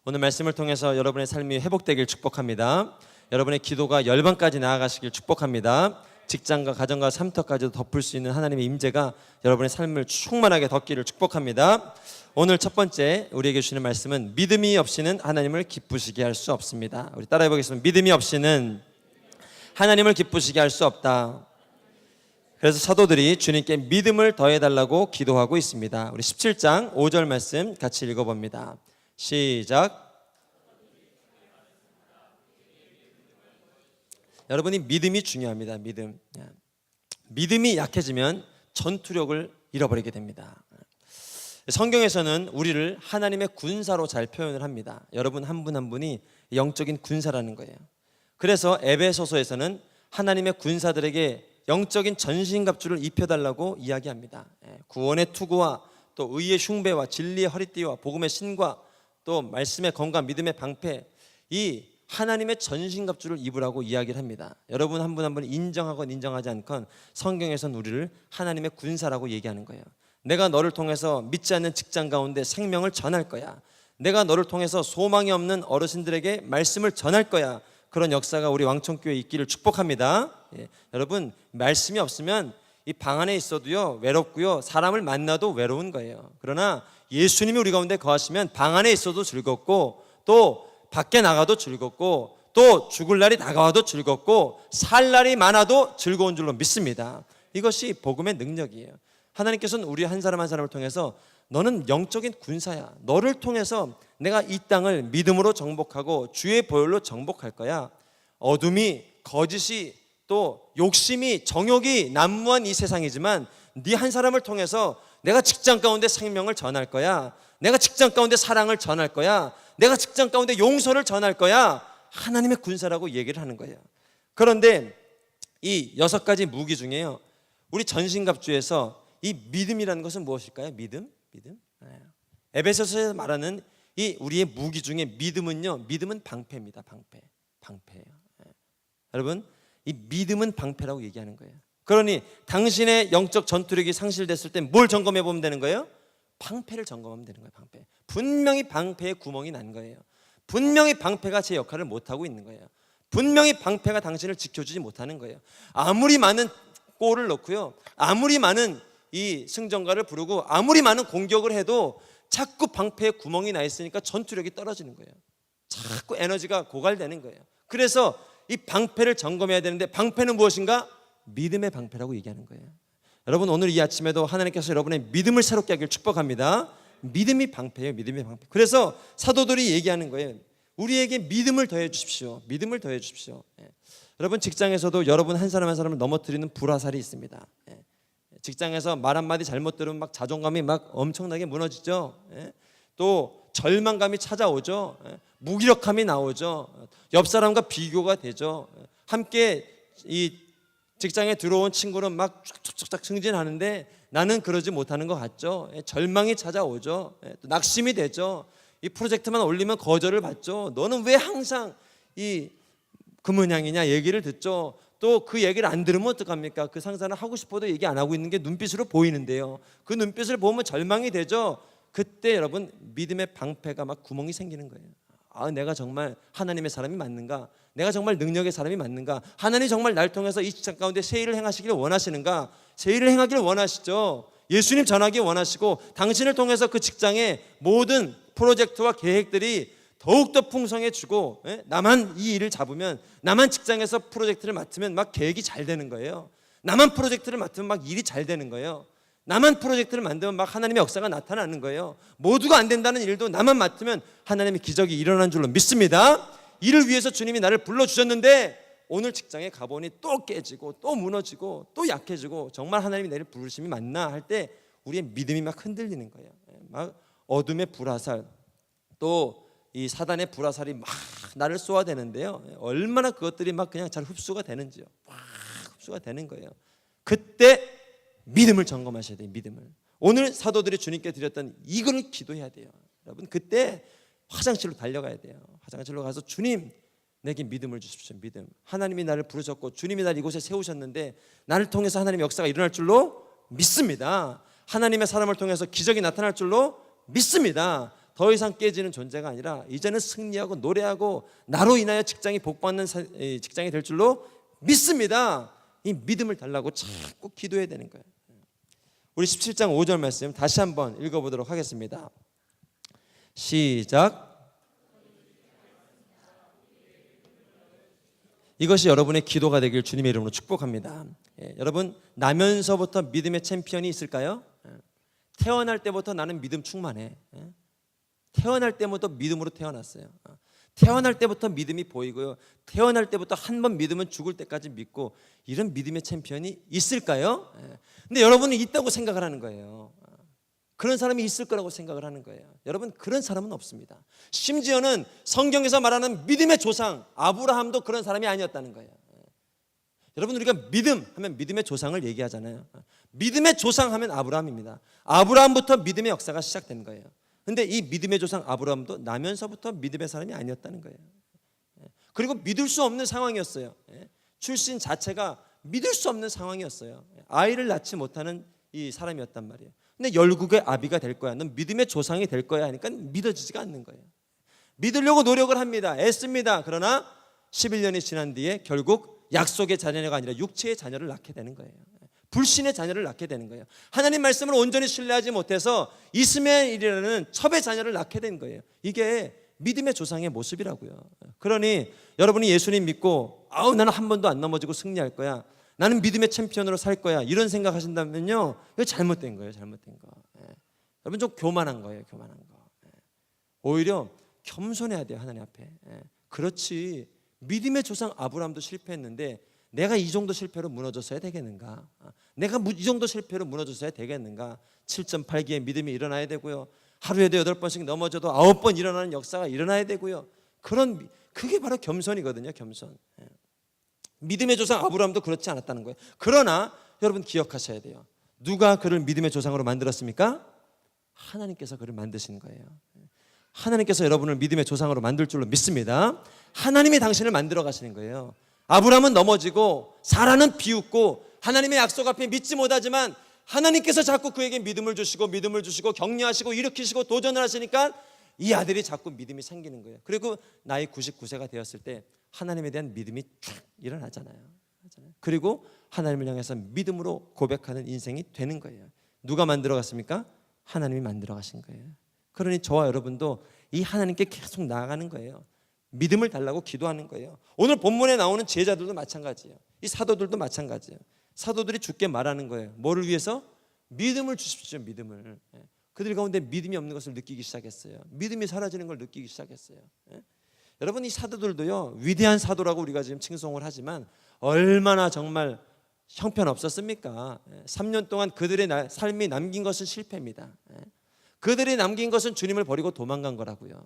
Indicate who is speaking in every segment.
Speaker 1: 오늘 말씀을 통해서 여러분의 삶이 회복되길 축복합니다. 여러분의 기도가 열방까지 나아가시길 축복합니다. 직장과 가정과 삶터까지도 덮을 수 있는 하나님의 임재가 여러분의 삶을 충만하게 덮기를 축복합니다. 오늘 첫 번째 우리에게 주시는 말씀은 믿음이 없이는 하나님을 기쁘시게 할 수 없습니다. 우리 따라해 보겠습니다. 믿음이 없이는 하나님을 기쁘시게 할 수 없다. 그래서 사도들이 주님께 믿음을 더해달라고 기도하고 있습니다. 우리 17장 5절 말씀 같이 읽어봅니다. 시작. 여러분이 믿음이 중요합니다. 믿음이 약해지면 전투력을 잃어버리게 됩니다. 성경에서는 우리를 하나님의 군사로 잘 표현을 합니다. 여러분 한 분 한 분이 영적인 군사라는 거예요. 그래서 에베소서에서는 하나님의 군사들에게 영적인 전신갑주를 입혀달라고 이야기합니다. 구원의 투구와 또 의의 흉배와 진리의 허리띠와 복음의 신과 또 말씀의 건강, 믿음의 방패, 이 하나님의 전신갑주를 입으라고 이야기를 합니다. 여러분 한 분 한 분 인정하건 인정하지 않건 성경에서는 우리를 하나님의 군사라고 얘기하는 거예요. 내가 너를 통해서 믿지 않는 직장 가운데 생명을 전할 거야. 내가 너를 통해서 소망이 없는 어르신들에게 말씀을 전할 거야. 그런 역사가 우리 왕천교회에 있기를 축복합니다. 여러분 말씀이 없으면 이 방 안에 있어도요 외롭고요, 사람을 만나도 외로운 거예요. 그러나 예수님이 우리 가운데 거하시면 방 안에 있어도 즐겁고 또 밖에 나가도 즐겁고 또 죽을 날이 다가와도 즐겁고 살 날이 많아도 즐거운 줄로 믿습니다. 이것이 복음의 능력이에요. 하나님께서는 우리 한 사람 한 사람을 통해서 너는 영적인 군사야. 너를 통해서 내가 이 땅을 믿음으로 정복하고 주의 보혈로 정복할 거야. 어둠이, 거짓이, 또 욕심이, 정욕이 난무한 이 세상이지만 네 한 사람을 통해서 내가 직장 가운데 생명을 전할 거야. 내가 직장 가운데 사랑을 전할 거야. 내가 직장 가운데 용서를 전할 거야. 하나님의 군사라고 얘기를 하는 거예요. 그런데 이 6가지 무기 중에요, 우리 전신갑주에서 이 믿음이라는 것은 무엇일까요? 믿음? 에베소서에서 말하는 이 우리의 무기 중에 믿음은요, 믿음은 방패입니다. 방패예요. 여러분 이 믿음은 방패라고 얘기하는 거예요. 그러니 당신의 영적 전투력이 상실됐을 때 뭘 점검해 보면 되는 거예요? 방패를 점검하면 되는 거예요. 방패. 분명히 방패에 구멍이 난 거예요. 분명히 방패가 제 역할을 못하고 있는 거예요. 분명히 방패가 당신을 지켜주지 못하는 거예요. 아무리 많은 골을 넣고요, 아무리 많은 이 승전가를 부르고 아무리 많은 공격을 해도 자꾸 방패에 구멍이 나 있으니까 전투력이 떨어지는 거예요. 자꾸 에너지가 고갈되는 거예요. 그래서 이 방패를 점검해야 되는데 방패는 무엇인가? 믿음의 방패라고 얘기하는 거예요. 여러분 오늘 이 아침에도 하나님께서 여러분의 믿음을 새롭게 하길 축복합니다. 믿음이 방패예요. 믿음의 방패. 그래서 사도들이 얘기하는 거예요. 우리에게 믿음을 더해 주십시오. 믿음을 더해 주십시오. 여러분 직장에서도 여러분 한 사람 한 사람을 넘어뜨리는 불화살이 있습니다. 직장에서 말 한마디 잘못 들으면 막 자존감이 막 엄청나게 무너지죠. 또 절망감이 찾아오죠. 무기력함이 나오죠. 옆 사람과 비교가 되죠. 함께 이 직장에 들어온 친구는 막 쫙쫙쫙 승진하는데 나는 그러지 못하는 것 같죠. 절망이 찾아오죠. 또 낙심이 되죠. 이 프로젝트만 올리면 거절을 받죠. 너는 왜 항상 이 금은향이냐 얘기를 듣죠. 또 그 얘기를 안 들으면 어떡합니까? 그 상사는 하고 싶어도 얘기 안 하고 있는 게 눈빛으로 보이는데요. 그 눈빛을 보면 절망이 되죠. 그때 여러분 믿음의 방패가 막 구멍이 생기는 거예요. 아, 내가 정말 하나님의 사람이 맞는가? 내가 정말 능력의 사람이 맞는가? 하나님 정말 날 통해서 이 직장 가운데 새 일을 행하시기를 원하시는가? 새 일을 행하기를 원하시죠. 예수님 전하기 원하시고 당신을 통해서 그 직장의 모든 프로젝트와 계획들이 더욱더 풍성해지고, 나만 이 일을 잡으면, 나만 직장에서 프로젝트를 맡으면 막 계획이 잘 되는 거예요. 나만 프로젝트를 맡으면 막 일이 잘 되는 거예요. 나만 프로젝트를 만들면 막 하나님의 역사가 나타나는 거예요. 모두가 안 된다는 일도 나만 맡으면 하나님의 기적이 일어나는 줄로 믿습니다. 이를 위해서 주님이 나를 불러주셨는데 오늘 직장에 가보니 또 깨지고 또 무너지고 또 약해지고 정말 하나님이 나를 부르심이 맞나 할 때 우리의 믿음이 막 흔들리는 거예요. 막 어둠의 불화살, 또 이 사단의 불화살이 막 나를 쏘아대는데요, 얼마나 그것들이 막 그냥 잘 흡수가 되는지요. 막 흡수가 되는 거예요. 그때 믿음을 점검하셔야 돼요. 믿음을. 오늘 사도들이 주님께 드렸던 이걸 기도해야 돼요. 여러분 그때 화장실로 달려가야 돼요. 화장실로 가서 주님 내게 믿음을 주십시오. 믿음. 하나님이 나를 부르셨고 주님이 나를 이곳에 세우셨는데 나를 통해서 하나님의 역사가 일어날 줄로 믿습니다. 하나님의 사람을 통해서 기적이 나타날 줄로 믿습니다. 더 이상 깨지는 존재가 아니라 이제는 승리하고 노래하고 나로 인하여 직장이 복받는 직장이 될 줄로 믿습니다. 이 믿음을 달라고 자꾸 기도해야 되는 거예요. 우리 17장 5절 말씀 다시 한번 읽어보도록 하겠습니다. 시작. 이것이 여러분의 기도가 되길 주님의 이름으로 축복합니다. 여러분, 나면서부터 믿음의 챔피언이 있을까요? 태어날 때부터 나는 믿음 충만해. 태어날 때부터 믿음으로 태어났어요. 태어날 때부터 믿음이 보이고요. 태어날 때부터 한 번 믿으면 죽을 때까지 믿고, 이런 믿음의 챔피언이 있을까요? 근데 여러분은 있다고 생각을 하는 거예요. 그런 사람이 있을 거라고 생각을 하는 거예요. 여러분, 그런 사람은 없습니다. 심지어는 성경에서 말하는 믿음의 조상 아브라함도 그런 사람이 아니었다는 거예요. 여러분, 우리가 믿음 하면 믿음의 조상을 얘기하잖아요. 믿음의 조상 하면 아브라함입니다. 아브라함부터 믿음의 역사가 시작된 거예요. 근데 이 믿음의 조상 아브라함도 나면서부터 믿음의 사람이 아니었다는 거예요. 그리고 믿을 수 없는 상황이었어요. 출신 자체가 믿을 수 없는 상황이었어요. 아이를 낳지 못하는 이 사람이었단 말이에요. 근데 열국의 아비가 될 거야, 넌 믿음의 조상이 될 거야 하니까 믿어지지가 않는 거예요. 믿으려고 노력을 합니다. 애씁니다. 그러나 11년이 지난 뒤에 결국 약속의 자녀가 아니라 육체의 자녀를 낳게 되는 거예요. 불신의 자녀를 낳게 되는 거예요. 하나님 말씀을 온전히 신뢰하지 못해서 이스마엘이라는 첩의 자녀를 낳게 된 거예요. 이게 믿음의 조상의 모습이라고요. 그러니 여러분이 예수님 믿고 나는 한 번도 안 넘어지고 승리할 거야, 나는 믿음의 챔피언으로 살 거야, 이런 생각하신다면요, 이거 잘못된 거예요. 잘못된 거. 여러분, 좀 교만한 거예요. 교만한 거. 오히려 겸손해야 돼요, 하나님 앞에. 그렇지, 믿음의 조상 아브라함도 실패했는데 내가 이 정도 실패로 무너졌어야 되겠는가? 내가 이 정도 실패로 무너졌어야 되겠는가? 7.8기의 믿음이 일어나야 되고요, 하루에도 8번씩 넘어져도 9번 일어나는 역사가 일어나야 되고요. 그게 바로 겸손이거든요. 겸손. 믿음의 조상 아브라함도 그렇지 않았다는 거예요. 그러나 여러분, 기억하셔야 돼요. 누가 그를 믿음의 조상으로 만들었습니까? 하나님께서 그를 만드신 거예요. 하나님께서 여러분을 믿음의 조상으로 만들 줄로 믿습니다. 하나님이 당신을 만들어 가시는 거예요. 아브라함은 넘어지고 사라는 비웃고 하나님의 약속 앞에 믿지 못하지만 하나님께서 자꾸 그에게 믿음을 주시고 격려하시고 일으키시고 도전을 하시니까 이 아들이 자꾸 믿음이 생기는 거예요. 그리고 나이 99세가 되었을 때 하나님에 대한 믿음이 쫙 일어나잖아요. 그리고 하나님을 향해서 믿음으로 고백하는 인생이 되는 거예요. 누가 만들어 갔습니까? 하나님이 만들어 가신 거예요. 그러니 저와 여러분도 이 하나님께 계속 나아가는 거예요. 믿음을 달라고 기도하는 거예요. 오늘 본문에 나오는 제자들도 마찬가지예요. 이 사도들도 마찬가지예요. 사도들이 주께 말하는 거예요. 뭐를 위해서? 믿음을 주십시오. 믿음을. 그들 가운데 믿음이 없는 것을 느끼기 시작했어요. 믿음이 사라지는 걸 느끼기 시작했어요. 여러분, 이 사도들도요, 위대한 사도라고 우리가 지금 칭송을 하지만 얼마나 정말 형편없었습니까? 3년 동안 그들의 삶이 남긴 것은 실패입니다. 그들이 남긴 것은 주님을 버리고 도망간 거라고요.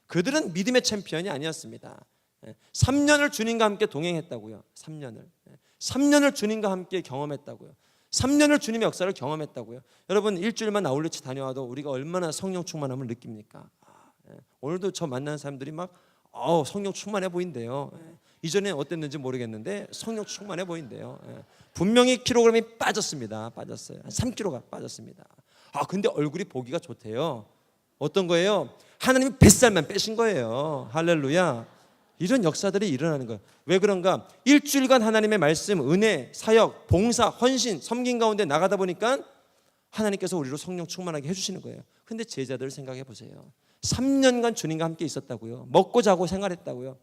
Speaker 1: 그들은 믿음의 챔피언이 아니었습니다. 3년을 주님과 함께 동행했다고요. 3년을 주님과 함께 경험했다고요. 3년을 주님의 역사를 경험했다고요. 여러분, 일주일만 아울렛이 다녀와도 우리가 얼마나 성령 충만함을 느낍니까? 오늘도 저 만나는 사람들이 막 성령 충만해 보인대요. 이전에 어땠는지 모르겠는데 성령 충만해 보인대요. 분명히 킬로그램이 빠졌습니다. 빠졌어요. 한 3kg가 빠졌습니다. 근데 얼굴이 보기가 좋대요. 어떤 거예요? 하나님이 뱃살만 빼신 거예요. 할렐루야. 이런 역사들이 일어나는 거예요. 왜 그런가? 일주일간 하나님의 말씀, 은혜, 사역, 봉사, 헌신, 섬긴 가운데 나가다 보니까 하나님께서 우리로 성령 충만하게 해주시는 거예요. 근데 제자들을 생각해 보세요. 3년간 주님과 함께 있었다고요. 먹고 자고 생활했다고요.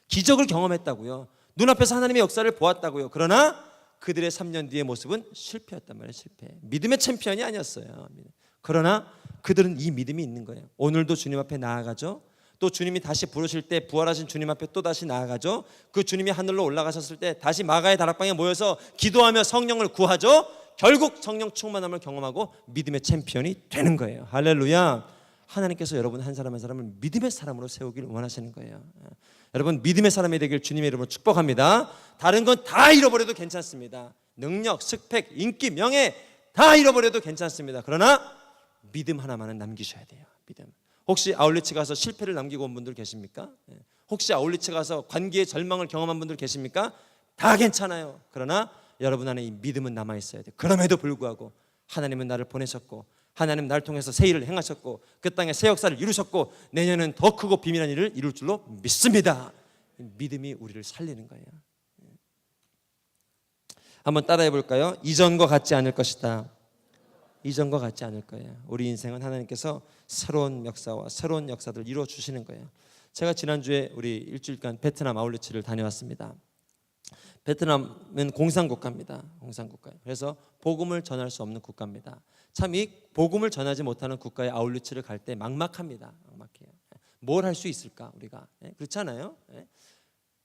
Speaker 1: 기적을 경험했다고요. 눈앞에서 하나님의 역사를 보았다고요. 그러나 그들의 3년 뒤의 모습은 실패였단 말이에요. 실패. 믿음의 챔피언이 아니었어요. 그러나 그들은 이 믿음이 있는 거예요. 오늘도 주님 앞에 나아가죠. 또 주님이 다시 부르실 때 부활하신 주님 앞에 또 다시 나아가죠. 그 주님이 하늘로 올라가셨을 때 다시 마가의 다락방에 모여서 기도하며 성령을 구하죠. 결국 성령 충만함을 경험하고 믿음의 챔피언이 되는 거예요. 할렐루야. 하나님께서 여러분 한 사람 한 사람을 믿음의 사람으로 세우기를 원하시는 거예요. 여러분, 믿음의 사람이 되길 주님의 이름으로 축복합니다. 다른 건 다 잃어버려도 괜찮습니다. 능력, 스펙, 인기, 명예 다 잃어버려도 괜찮습니다. 그러나 믿음 하나만은 남기셔야 돼요. 믿음. 혹시 아울렛에 가서 실패를 남기고 온 분들 계십니까? 혹시 아울렛에 가서 관계의 절망을 경험한 분들 계십니까? 다 괜찮아요. 그러나 여러분 안에 이 믿음은 남아 있어야 돼요. 그럼에도 불구하고 하나님은 나를 보내셨고 하나님 날 통해서 새 일을 행하셨고 그 땅에 새 역사를 이루셨고 내년은 더 크고 비밀한 일을 이룰 줄로 믿습니다. 믿음이 우리를 살리는 거예요. 한번 따라해 볼까요? 이전과 같지 않을 것이다. 이전과 같지 않을 거예요. 우리 인생은 하나님께서 새로운 역사와 새로운 역사들을 이루어 주시는 거예요. 제가 지난주에 우리 일주일간 베트남 아울리치를 다녀왔습니다. 베트남은 공산국가입니다. 공산국가예요. 그래서 복음을 전할 수 없는 국가입니다. 참 이 복음을 전하지 못하는 국가의 아울리치를 갈 때 막막합니다. 막막해요. 뭘 할 수 있을까 우리가? 그렇잖아요.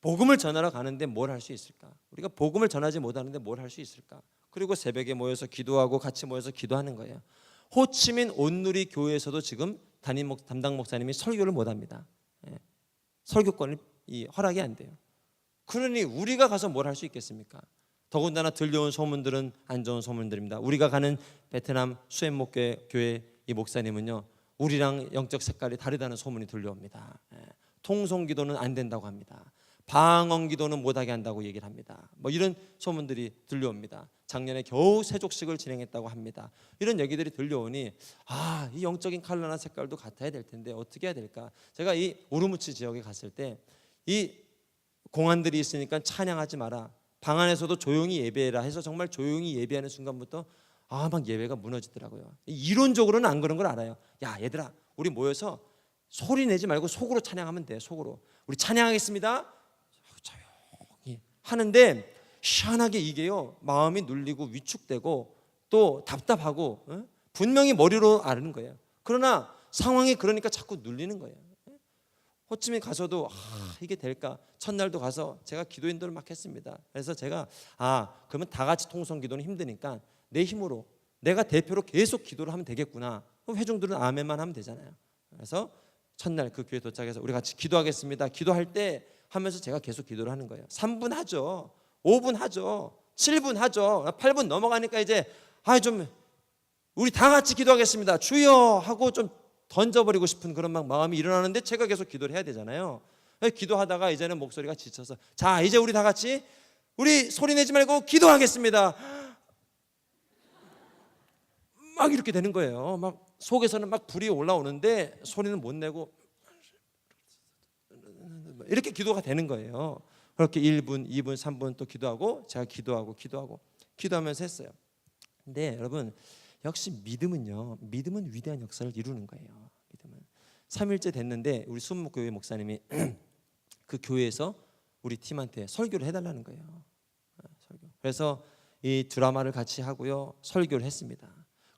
Speaker 1: 복음을 전하러 가는데 뭘 할 수 있을까? 우리가 복음을 전하지 못하는데 뭘 할 수 있을까? 그리고 새벽에 모여서 기도하고 같이 모여서 기도하는 거예요. 호치민 온누리 교회에서도 지금 담당 목사님이 설교를 못합니다. 설교권이 허락이 안 돼요. 그러니 우리가 가서 뭘 할 수 있겠습니까? 더군다나 들려온 소문들은 안 좋은 소문들입니다. 우리가 가는 베트남 수엠목교회 이 목사님은요, 우리랑 영적 색깔이 다르다는 소문이 들려옵니다. 통성기도는 안 된다고 합니다. 방언기도는 못하게 한다고 얘기를 합니다. 뭐 이런 소문들이 들려옵니다. 작년에 겨우 세족식을 진행했다고 합니다. 이런 얘기들이 들려오니 이 영적인 컬러나 색깔도 같아야 될 텐데 어떻게 해야 될까? 제가 이 우르무치 지역에 갔을 때 이 공안들이 있으니까 찬양하지 마라, 방 안에서도 조용히 예배해라 해서 정말 조용히 예배하는 순간부터 막 예배가 무너지더라고요. 이론적으로는 안 그런 걸 알아요. 야 얘들아, 우리 모여서 소리 내지 말고 속으로 찬양하면 돼. 속으로 우리 찬양하겠습니다 조용히 하는데 희한하게 이게요, 마음이 눌리고 위축되고 또 답답하고 분명히 머리로 아는 거예요. 그러나 상황이 그러니까 자꾸 눌리는 거예요. 호치민 가서도 이게 될까? 첫날도 가서 제가 기도 인도를 막 했습니다. 그래서 제가 그러면 다 같이 통성 기도는 힘드니까 내 힘으로 내가 대표로 계속 기도를 하면 되겠구나. 그럼 회중들은 아멘만 하면 되잖아요. 그래서 첫날 그 교회 도착해서 우리 같이 기도하겠습니다. 기도할 때 하면서 제가 계속 기도를 하는 거예요. 3분 하죠. 5분 하죠. 7분 하죠. 8분 넘어가니까 이제 좀 우리 다 같이 기도하겠습니다. 주여 하고 좀 던져버리고 싶은 그런 마음이 일어나는데 제가 계속 기도를 해야 되잖아요. 기도하다가 이제는 목소리가 지쳐서 자 이제 우리 다 같이 우리 소리 내지 말고 기도하겠습니다. 막 이렇게 되는 거예요. 막 속에서는 막 불이 올라오는데 소리는 못 내고 이렇게 기도가 되는 거예요. 그렇게 1분, 2분, 3분 또 기도하고 제가 기도하면서 했어요. 근데 여러분 역시 믿음은 위대한 역사를 이루는 거예요. 믿음은 3일째 됐는데 우리 수목교회 목사님이 그 교회에서 우리 팀한테 설교를 해달라는 거예요. 그래서 이 드라마를 같이 하고요, 설교를 했습니다.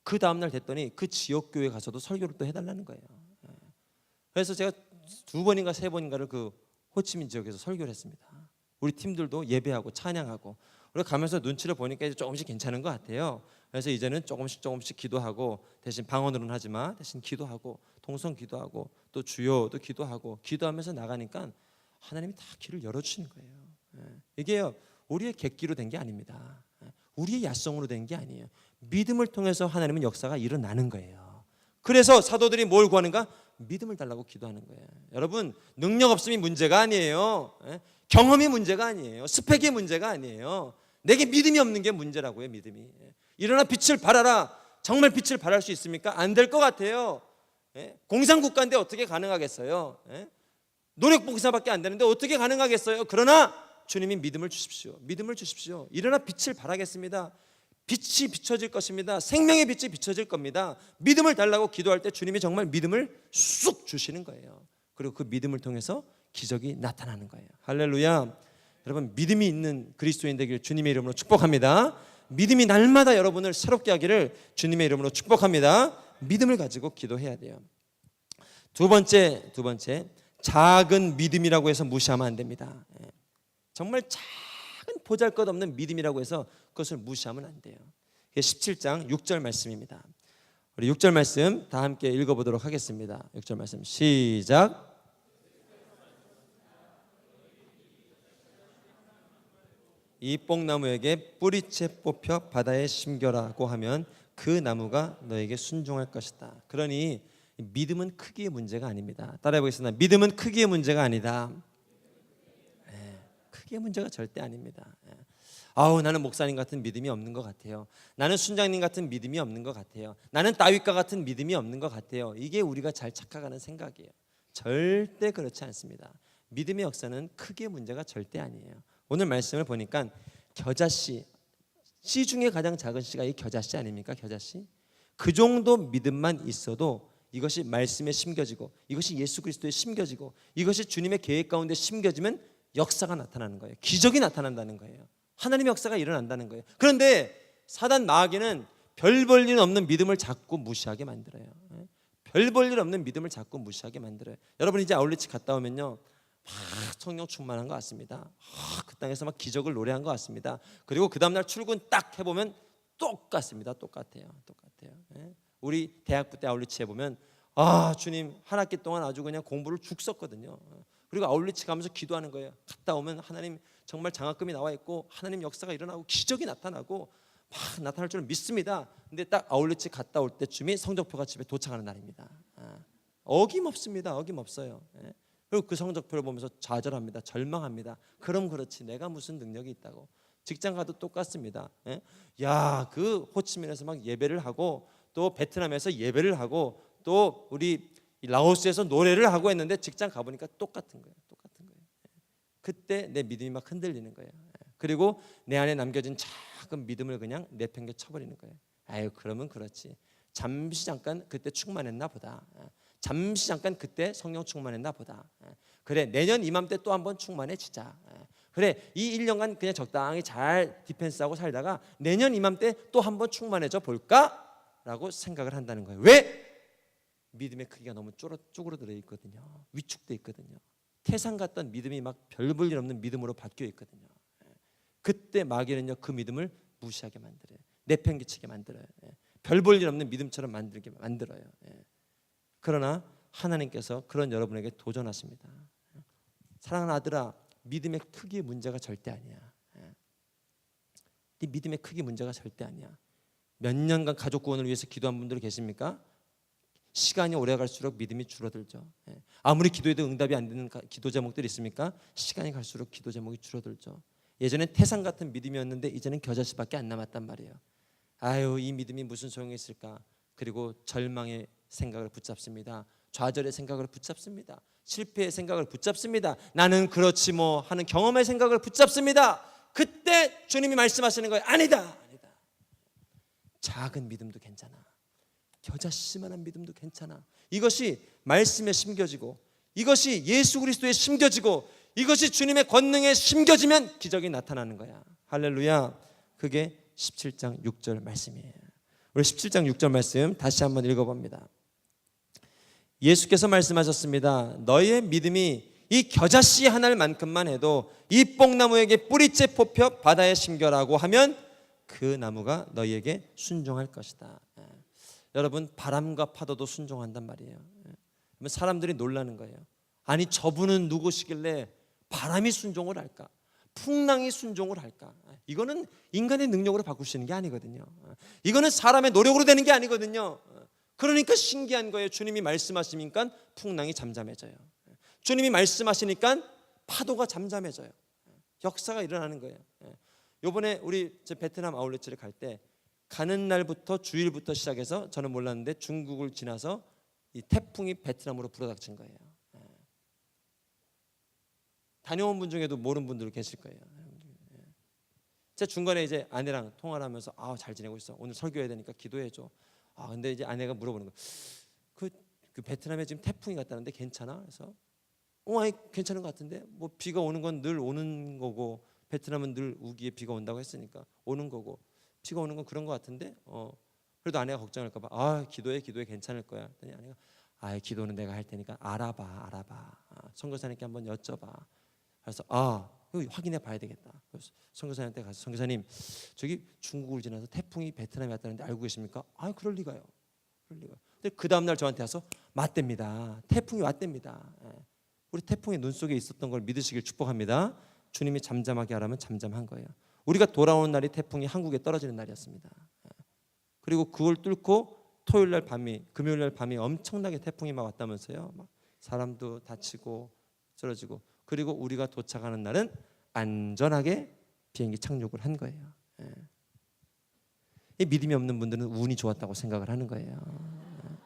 Speaker 1: 그 다음날 됐더니 그 지역교회 가서도 설교를 또 해달라는 거예요. 그래서 제가 2번인가 3번인가를 그 호치민 지역에서 설교를 했습니다. 우리 팀들도 예배하고 찬양하고 우리가 가면서 눈치를 보니까 이제 조금씩 괜찮은 것 같아요. 그래서 이제는 조금씩 기도하고 대신 방언으로는 하지만 대신 기도하고 통성 기도하고 또 주여도 기도하고 기도하면서 나가니까 하나님이 다 길을 열어주시는 거예요. 이게요 우리의 객기로 된 게 아닙니다. 우리의 야성으로 된 게 아니에요. 믿음을 통해서 하나님은 역사가 일어나는 거예요. 그래서 사도들이 뭘 구하는가? 믿음을 달라고 기도하는 거예요. 여러분 능력 없음이 문제가 아니에요. 경험이 문제가 아니에요. 스펙이 문제가 아니에요. 내게 믿음이 없는 게 문제라고요. 믿음이. 일어나 빛을 발하라. 정말 빛을 발할 수 있습니까? 안 될 것 같아요. 공산국가인데 어떻게 가능하겠어요? 노력봉사밖에 안 되는데 어떻게 가능하겠어요? 그러나 주님이 믿음을 주십시오. 믿음을 주십시오. 일어나 빛을 발하겠습니다. 빛이 비춰질 것입니다. 생명의 빛이 비춰질 겁니다. 믿음을 달라고 기도할 때 주님이 정말 믿음을 쑥 주시는 거예요. 그리고 그 믿음을 통해서 기적이 나타나는 거예요. 할렐루야. 여러분 믿음이 있는 그리스도인 되길 주님의 이름으로 축복합니다. 믿음이 날마다 여러분을 새롭게 하기를 주님의 이름으로 축복합니다. 믿음을 가지고 기도해야 돼요. 두 번째 작은 믿음이라고 해서 무시하면 안 됩니다. 정말 작은 보잘것없는 믿음이라고 해서 그것을 무시하면 안 돼요. 17장 6절 말씀입니다. 우리 6절 말씀 다 함께 읽어보도록 하겠습니다. 6절 말씀 시작. 이 뽕나무에게 뿌리채 뽑혀 바다에 심겨라고 하면 그 나무가 너에게 순종할 것이다. 그러니 믿음은 크기의 문제가 아닙니다. 따라해 보겠습니다. 믿음은 크기의 문제가 아니다. 크기의 문제가 절대 아닙니다. 아우 나는 목사님 같은 믿음이 없는 것 같아요. 나는 순장님 같은 믿음이 없는 것 같아요. 나는 다윗과 같은 믿음이 없는 것 같아요. 이게 우리가 잘 착각하는 생각이에요. 절대 그렇지 않습니다. 믿음의 역사는 크게 문제가 절대 아니에요. 오늘 말씀을 보니까 겨자씨, 씨 중에 가장 작은 씨가 이 겨자씨 아닙니까? 겨자씨. 그 정도 믿음만 있어도 이것이 말씀에 심겨지고 이것이 예수 그리스도에 심겨지고 이것이 주님의 계획 가운데 심겨지면 역사가 나타나는 거예요. 기적이 나타난다는 거예요. 하나님의 역사가 일어난다는 거예요. 그런데 사단 마귀는 별 볼 일 없는 믿음을 자꾸 무시하게 만들어요. 별 볼 일 없는 믿음을 자꾸 무시하게 만들어요. 여러분 이제 아울렛이 갔다 오면요 막 성령 충만한 것 같습니다. 그 땅에서 막 기적을 노래한 것 같습니다. 그리고 그 다음날 출근 딱 해보면 똑같습니다. 똑같아요. 우리 대학부 때 아울렛에 보면 주님 한 학기 동안 아주 그냥 공부를 죽 썼거든요. 그리고 아울렛 가면서 기도하는 거예요. 갔다 오면 하나님 정말 장학금이 나와 있고 하나님 역사가 일어나고 기적이 나타나고 막 나타날 줄 믿습니다. 근데 딱 아울렛 갔다 올 때쯤이 성적표가 집에 도착하는 날입니다. 어김없습니다. 어김없어요. 그리고 그 성적표를 보면서 좌절합니다. 절망합니다. 그럼 그렇지 내가 무슨 능력이 있다고. 직장 가도 똑같습니다. 그 호치민에서 막 예배를 하고 또 베트남에서 예배를 하고 또 우리 라오스에서 노래를 하고 했는데 직장 가보니까 똑같은 거예요. 그때 내 믿음이 막 흔들리는 거예요. 그리고 내 안에 남겨진 작은 믿음을 그냥 내팽개 쳐버리는 거예요. 그러면 그렇지. 잠시 잠깐 그때 충만했나 보다. 잠시 잠깐 그때 성령 충만했나 보다. 그래 내년 이맘때 또 한번 충만해지자. 그래 이 1년간 그냥 적당히 잘 디펜스하고 살다가 내년 이맘때 또 한번 충만해져 볼까라고 생각을 한다는 거예요. 왜? 믿음의 크기가 너무 쪼그러들어 있거든요. 위축돼 있거든요. 태산 같던 믿음이 막 별 볼 일 없는 믿음으로 바뀌어 있거든요. 그때 마귀는요 그 믿음을 무시하게 만들어요. 내팽개치게 만들어요. 별 볼 일 없는 믿음처럼 만들어요. 그러나 하나님께서 그런 여러분에게 도전하십니다. 사랑하는 아들아, 믿음의 크기의 문제가 절대 아니야. 네 믿음의 크기 문제가 절대 아니야. 몇 년간 가족 구원을 위해서 기도한 분들 계십니까? 시간이 오래 갈수록 믿음이 줄어들죠. 아무리 기도해도 응답이 안 되는 기도 제목들이 있습니까? 시간이 갈수록 기도 제목이 줄어들죠. 예전엔 태산 같은 믿음이었는데 이제는 겨자씨밖에 안 남았단 말이에요. 이 믿음이 무슨 소용이 있을까? 그리고 절망의 생각을 붙잡습니다. 좌절의 생각을 붙잡습니다. 실패의 생각을 붙잡습니다. 나는 그렇지 뭐 하는 경험의 생각을 붙잡습니다. 그때 주님이 말씀하시는 거예요. 아니다. 작은 믿음도 괜찮아. 겨자씨만한 믿음도 괜찮아. 이것이 말씀에 심겨지고 이것이 예수 그리스도에 심겨지고 이것이 주님의 권능에 심겨지면 기적이 나타나는 거야. 할렐루야. 그게 17장 6절 말씀이에요. 우리 17장 6절 말씀 다시 한번 읽어봅니다. 예수께서 말씀하셨습니다. 너희의 믿음이 이 겨자씨 하나만큼만 해도 이 뽕나무에게 뿌리째 뽑혀 바다에 심겨라고 하면 그 나무가 너희에게 순종할 것이다. 여러분 바람과 파도도 순종한단 말이에요. 사람들이 놀라는 거예요. 아니 저분은 누구시길래 바람이 순종을 할까? 풍랑이 순종을 할까? 이거는 인간의 능력으로 바꿀 수 있는 게 아니거든요. 이거는 사람의 노력으로 되는 게 아니거든요. 그러니까 신기한 거예요. 주님이 말씀하시니까 풍랑이 잠잠해져요. 주님이 말씀하시니까 파도가 잠잠해져요. 역사가 일어나는 거예요. 이번에 우리 베트남 아울렛을 갈 때 가는 날부터 주일부터 시작해서 저는 몰랐는데 중국을 지나서 이 태풍이 베트남으로 불어닥친 거예요. 다녀온 분 중에도 모르는 분들 계실 거예요. 제가 중간에 이제 아내랑 통화를 하면서 잘 지내고 있어. 오늘 설교해야 되니까 기도해줘. 근데 이제 아내가 물어보는 거. 그 베트남에 지금 태풍이 갔다는데 괜찮아? 그래서 괜찮은 것 같은데 뭐 비가 오는 건 늘 오는 거고 베트남은 늘 우기에 비가 온다고 했으니까 오는 거고 비가 오는 건 그런 것 같은데 그래도 아내가 걱정할까 봐 기도해 괜찮을 거야. 그랬더니 아내가 기도는 내가 할 테니까 알아봐. 선교사님께 한번 여쭤봐. 그래서 이거 확인해 봐야 되겠다. 그래서 선교사님한테 가서 선교사님 저기 중국을 지나서 태풍이 베트남에 왔다는데 알고 계십니까? 그럴 리가요. 근데 그 다음날 저한테 와서 맞답니다. 태풍이 왔답니다. 우리 태풍의 눈 속에 있었던 걸 믿으시길 축복합니다. 주님이 잠잠하게 하라면 잠잠한 거예요. 우리가 돌아오는 날이 태풍이 한국에 떨어지는 날이었습니다. 그리고 그걸 뚫고 토요일 날 밤이 금요일 날 밤이 엄청나게 태풍이 막 왔다면서요. 막 사람도 다치고 쓰러지고 그리고 우리가 도착하는 날은 안전하게 비행기 착륙을 한 거예요. 이 믿음이 없는 분들은 운이 좋았다고 생각을 하는 거예요.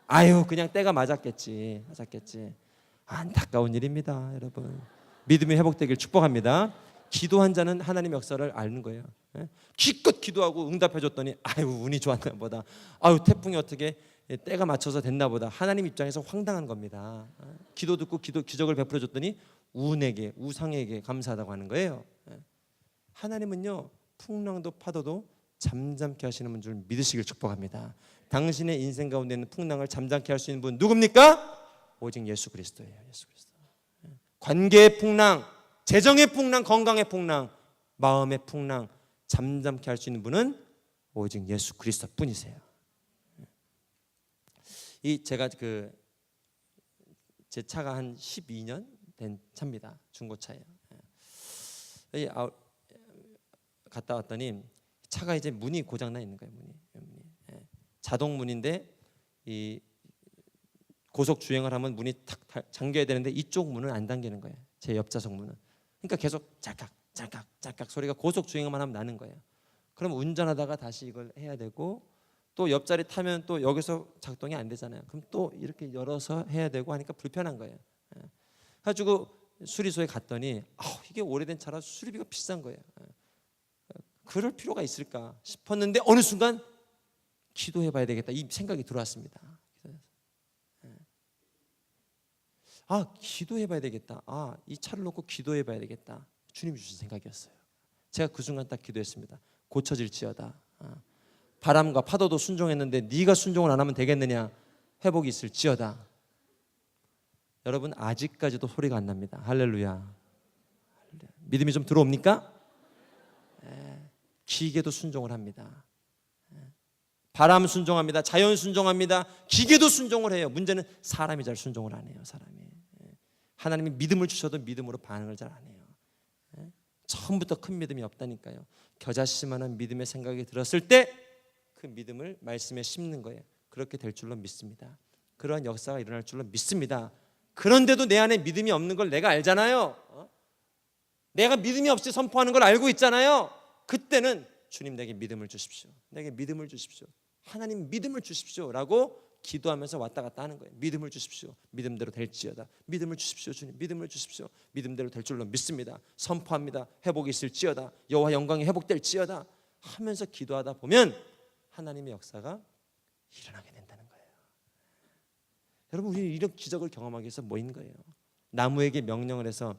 Speaker 1: 아유, 그냥 때가 맞았겠지. 안타까운 일입니다, 여러분. 믿음이 회복되길 축복합니다. 기도한 자는 하나님의 역사를 아는 거예요. 기껏 기도하고 응답해 줬더니 아유, 운이 좋았나 보다. 아유, 태풍이 어떻게 때가 맞춰서 됐나 보다. 하나님 입장에서 황당한 겁니다. 기도 듣고 기적을 베풀어 줬더니 운에게, 우상에게 감사하다고 하는 거예요. 하나님은요, 풍랑도 파도도 잠잠케 하시는 줄 믿으시길 축복합니다. 당신의 인생 가운데 있는 풍랑을 잠잠케 할 수 있는 분 누굽니까? 오직 예수 그리스도예요. 예수 그리스도. 관계의 풍랑, 재정의 풍랑, 건강의 풍랑, 마음의 풍랑 잠잠케 할 수 있는 분은 오직 예수 그리스도뿐이세요. 제가 제 차가 한 12년 된 차입니다. 중고차예요. 갔다 왔더니 차가 이제 문이 고장 나 있는 거예요. 문이. 자동 문인데 이 고속 주행을 하면 문이 탁 잠겨야 되는데 이쪽 문은 안 당기는 거예요. 제 옆좌석 문은. 그러니까 계속 짤깍 소리가 고속 주행만 하면 나는 거예요. 그럼 운전하다가 다시 이걸 해야 되고 또 옆자리 타면 또 여기서 작동이 안 되잖아요. 그럼 또 이렇게 열어서 해야 되고 하니까 불편한 거예요. 가지고 수리소에 갔더니 이게 오래된 차라 수리비가 비싼 거예요. 그럴 필요가 있을까 싶었는데 어느 순간 기도해봐야 되겠다 이 생각이 들어왔습니다. 기도해봐야 되겠다. 이 차를 놓고 기도해봐야 되겠다. 주님이 주신 생각이었어요. 제가 그 순간 딱 기도했습니다. 고쳐질지어다. 바람과 파도도 순종했는데 네가 순종을 안 하면 되겠느냐. 회복이 있을지어다. 여러분 아직까지도 소리가 안 납니다. 할렐루야. 믿음이 좀 들어옵니까? 기계도 순종을 합니다. 바람 순종합니다. 자연 순종합니다. 기계도 순종을 해요. 문제는 사람이 잘 순종을 안 해요. 사람이. 하나님이 믿음을 주셔도 믿음으로 반응을 잘 안 해요. 처음부터 큰 믿음이 없다니까요. 겨자씨만한 믿음의 생각이 들었을 때 그 믿음을 말씀에 심는 거예요. 그렇게 될 줄로 믿습니다. 그러한 역사가 일어날 줄로 믿습니다. 그런데도 내 안에 믿음이 없는 걸 내가 알잖아요. 내가 믿음이 없이 선포하는 걸 알고 있잖아요. 그때는 주님 내게 믿음을 주십시오. 내게 믿음을 주십시오. 하나님 믿음을 주십시오 라고 기도하면서 왔다 갔다 하는 거예요. 믿음을 주십시오. 믿음대로 될지어다. 믿음을 주십시오. 주님 믿음을 주십시오. 믿음대로 될 줄로 믿습니다. 선포합니다. 회복이 있을지어다. 여호와 영광이 회복될지어다 하면서 기도하다 보면 하나님의 역사가 일어나게 된다는 거예요. 여러분 우리 이런 기적을 경험하기 위해서 뭐인 거예요? 나무에게 명령을 해서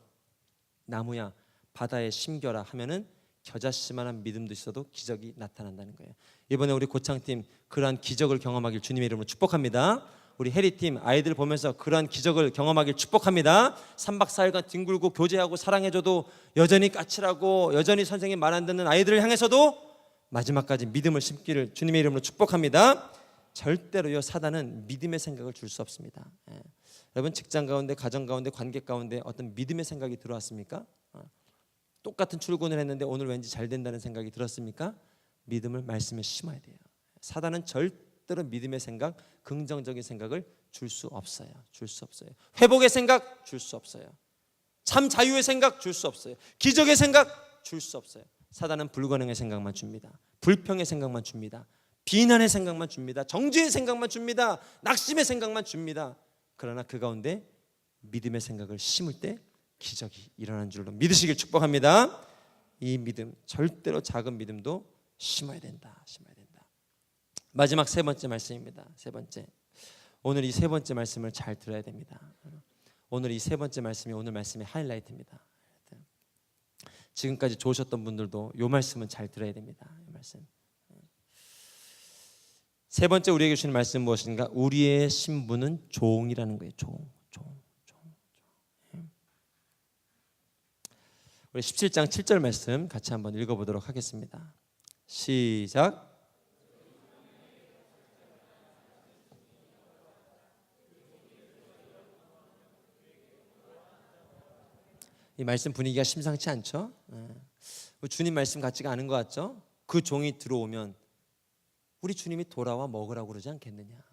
Speaker 1: 나무야 바다에 심겨라 하면은 겨자씨만한 믿음도 있어도 기적이 나타난다는 거예요. 이번에 우리 고창팀 그러한 기적을 경험하길 주님의 이름으로 축복합니다. 우리 해리팀 아이들 보면서 그러한 기적을 경험하길 축복합니다. 3박 4일간 뒹굴고 교제하고 사랑해줘도 여전히 까칠하고 여전히 선생님 말 안 듣는 아이들을 향해서도 마지막까지 믿음을 심기를 주님의 이름으로 축복합니다. 절대로요 사단은 믿음의 생각을 줄 수 없습니다. 여러분 직장 가운데 가정 가운데 관계 가운데 어떤 믿음의 생각이 들어왔습니까? 똑같은 출근을 했는데 오늘 왠지 잘 된다는 생각이 들었습니까? 믿음을 말씀에 심어야 돼요. 사단은 절대로 믿음의 생각, 긍정적인 생각을 줄 수 없어요. 줄 수 없어요. 회복의 생각 줄 수 없어요. 참 자유의 생각 줄 수 없어요. 기적의 생각 줄 수 없어요. 사단은 불가능의 생각만 줍니다. 불평의 생각만 줍니다. 비난의 생각만 줍니다. 정죄의 생각만 줍니다. 낙심의 생각만 줍니다. 그러나 그 가운데 믿음의 생각을 심을 때 기적이 일어나는 줄로 믿으시길 축복합니다. 이 믿음 절대로 작은 믿음도 심어야 된다. 심어야 된다. 마지막 세 번째 말씀입니다. 세 번째. 오늘 이 세 번째 말씀을 잘 들어야 됩니다. 오늘 이 세 번째 말씀이 오늘 말씀의 하이라이트입니다. 지금까지 좋으셨던 분들도 이 말씀은 잘 들어야 됩니다. 이 말씀. 세 번째 우리에게 주신 말씀은 무엇인가? 우리의 신분은 종이라는 거예요. 종. 우리 17장 7절 말씀 같이 한번 읽어보도록 하겠습니다. 시작. 이 말씀 분위기가 심상치 않죠? 주님 말씀 같지가 않은 것 같죠? 그 종이 들어오면 우리 주님이 돌아와 먹으라고 그러지 않겠느냐?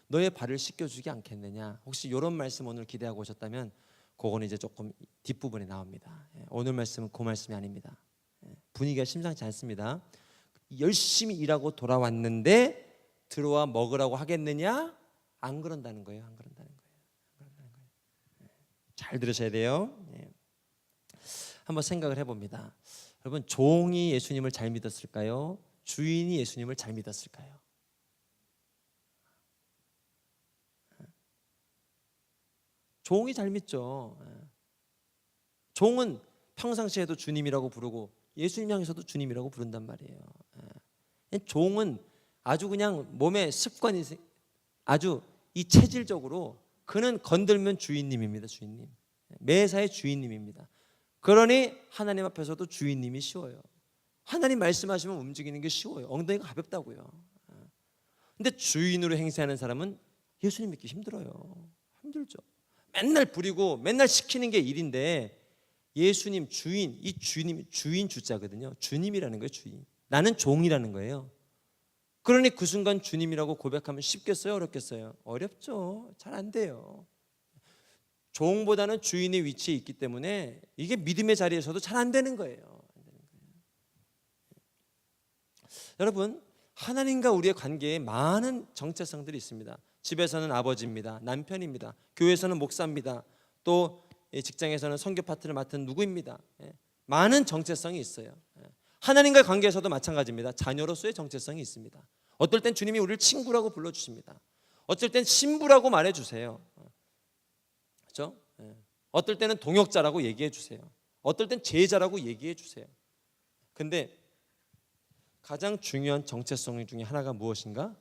Speaker 1: 너의 발을 씻겨주지 않겠느냐? 혹시 이런 말씀 오늘 기대하고 오셨다면 그거는 이제 조금 뒷부분에 나옵니다. 오늘 말씀은 그 말씀이 아닙니다. 분위기가 심상치 않습니다. 열심히 일하고 돌아왔는데 들어와 먹으라고 하겠느냐? 안 그런다는 거예요. 안 그런다는 거예요. 잘 들으셔야 돼요. 한번 생각을 해봅니다. 여러분, 종이 예수님을 잘 믿었을까요? 주인이 예수님을 잘 믿었을까요? 종이 잘 믿죠. 종은 평상시에도 주님이라고 부르고 예수님 향해서도 주님이라고 부른단 말이에요. 종은 아주 그냥 몸의 습관이 아주 이 체질적으로 그는 건들면 주인님입니다. 주인님. 매사의 주인님입니다. 그러니 하나님 앞에서도 주인님이 쉬워요. 하나님 말씀하시면 움직이는 게 쉬워요. 엉덩이가 가볍다고요. 근데 주인으로 행세하는 사람은 예수님 믿기 힘들어요. 힘들죠. 맨날 부리고 맨날 시키는 게 일인데 예수님 주인, 이 주님 주인 주자거든요. 주님이라는 거예요. 주인. 나는 종이라는 거예요. 그러니 그 순간 주님이라고 고백하면 쉽겠어요? 어렵겠어요? 어렵죠. 잘 안 돼요. 종보다는 주인의 위치에 있기 때문에 이게 믿음의 자리에서도 잘 안 되는 거예요. 여러분, 하나님과 우리의 관계에 많은 정체성들이 있습니다. 집에서는 아버지입니다. 남편입니다. 교회에서는 목사입니다. 또 직장에서는 선교 파트를 맡은 누구입니다. 많은 정체성이 있어요. 하나님과의 관계에서도 마찬가지입니다. 자녀로서의 정체성이 있습니다. 어떨 땐 주님이 우리를 친구라고 불러주십니다. 어쩔 땐 신부라고 말해주세요. 그렇죠? 어떨 때는 동역자라고 얘기해 주세요. 어떨 땐 제자라고 얘기해 주세요. 근데 가장 중요한 정체성 중에 하나가 무엇인가?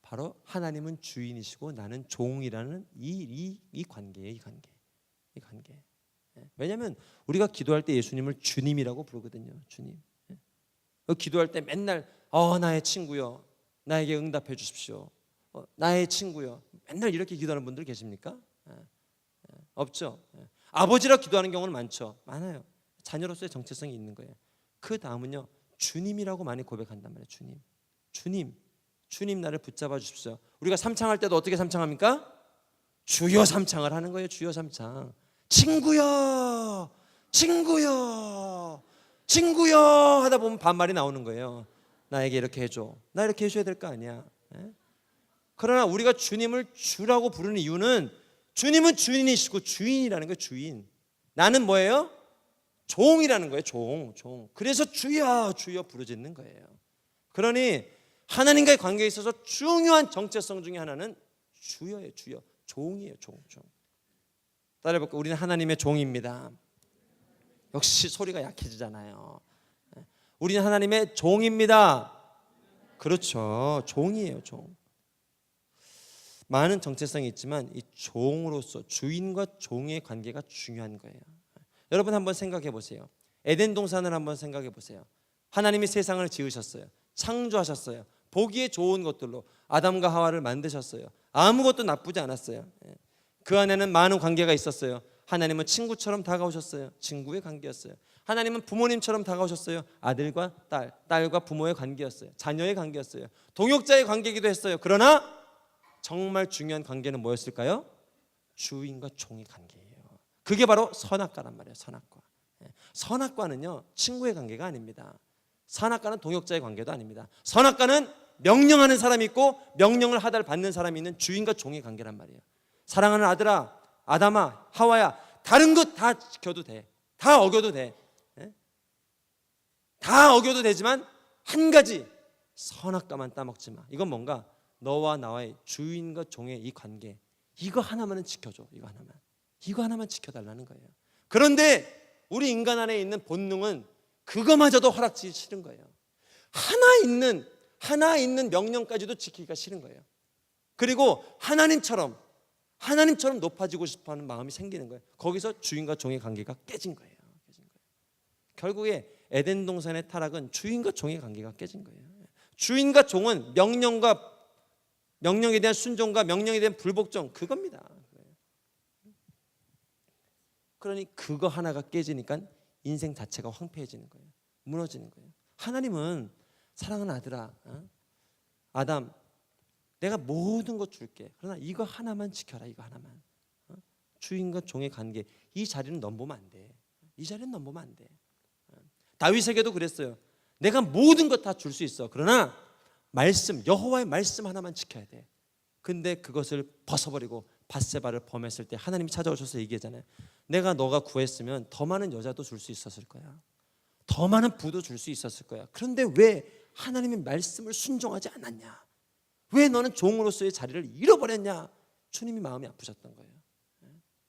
Speaker 1: 바로 하나님은 주인이시고 나는 종이라는 이 관계예요. 이 관계. 왜냐하면 우리가 기도할 때 예수님을 주님이라고 부르거든요. 주님. 기도할 때 맨날 나의 친구요, 나에게 응답해 주십시오. 나의 친구요. 맨날 이렇게 기도하는 분들 계십니까? 없죠. 아버지라 기도하는 경우는 많아요. 자녀로서의 정체성이 있는 거예요. 그 다음은요, 주님이라고 많이 고백한단 말이에요. 주님 나를 붙잡아 주십시오. 우리가 삼창할 때도 어떻게 삼창합니까? 주여 삼창을 하는 거예요. 주여 삼창. 친구여 하다 보면 반말이 나오는 거예요. 나에게 이렇게 해줘. 나 이렇게 해줘야 될 거 아니야. 그러나 우리가 주님을 주라고 부르는 이유는 주님은 주인이시고 주인이라는 거예요. 주인. 나는 뭐예요? 종이라는 거예요. 종. 그래서 주여 부르짖는 거예요. 그러니 하나님과의 관계에 있어서 중요한 정체성 중에 하나는 주여예요. 주여. 종이에요. 종. 따라해볼까요? 우리는 하나님의 종입니다. 역시 소리가 약해지잖아요. 우리는 하나님의 종입니다. 그렇죠. 종이에요. 종. 많은 정체성이 있지만 이 종으로서 주인과 종의 관계가 중요한 거예요. 여러분 한번 생각해 보세요. 에덴 동산을 한번 생각해 보세요. 하나님이 세상을 지으셨어요. 창조하셨어요. 보기에 좋은 것들로 아담과 하와를 만드셨어요. 아무것도 나쁘지 않았어요. 그 안에는 많은 관계가 있었어요. 하나님은 친구처럼 다가오셨어요. 친구의 관계였어요. 하나님은 부모님처럼 다가오셨어요. 아들과 딸과 부모의 관계였어요. 자녀의 관계였어요. 동역자의 관계이기도 했어요. 그러나 정말 중요한 관계는 뭐였을까요? 주인과 종의 관계예요. 그게 바로 선악과란 말이에요. 선악과. 선악과는요, 친구의 관계가 아닙니다. 선악과는 동역자의 관계도 아닙니다. 선악과는 명령하는 사람이 있고 명령을 하달 받는 사람이 있는 주인과 종의 관계란 말이에요. 사랑하는 아들아, 아담아, 하와야, 다른 것 다 지켜도 돼. 다 어겨도 돼. 다 어겨도 되지만 한 가지 선악과만 따먹지 마. 이건 뭔가 너와 나와의 주인과 종의 이 관계, 이거 하나만은 지켜줘. 이거 하나만 지켜달라는 거예요. 그런데 우리 인간 안에 있는 본능은 그거마저도 허락지기 싫은 거예요. 하나 있는 명령까지도 지키기가 싫은 거예요. 그리고 하나님처럼 높아지고 싶어하는 마음이 생기는 거예요. 거기서 주인과 종의 관계가 깨진 거예요. 결국에 에덴 동산의 타락은 주인과 종의 관계가 깨진 거예요. 주인과 종은 명령에 대한 순종과 명령에 대한 불복종, 그겁니다. 그러니 그거 하나가 깨지니까 인생 자체가 황폐해지는 거예요. 무너지는 거예요. 하나님은 사랑하는 아들아, 아담, 내가 모든 것 줄게. 그러나 이거 하나만 지켜라. 이거 하나만. 주인과 종의 관계, 이 자리는 넘보면 안 돼. 다윗에게도 그랬어요. 내가 모든 것 다 줄 수 있어. 그러나 말씀, 여호와의 말씀 하나만 지켜야 돼. 근데 그것을 벗어버리고 밧세바를 범했을 때 하나님이 찾아오셔서 얘기하잖아요. 내가 너가 구했으면 더 많은 여자도 줄 수 있었을 거야. 더 많은 부도 줄 수 있었을 거야. 그런데 왜 하나님의 말씀을 순종하지 않았냐? 왜 너는 종으로서의 자리를 잃어버렸냐? 주님이 마음이 아프셨던 거예요.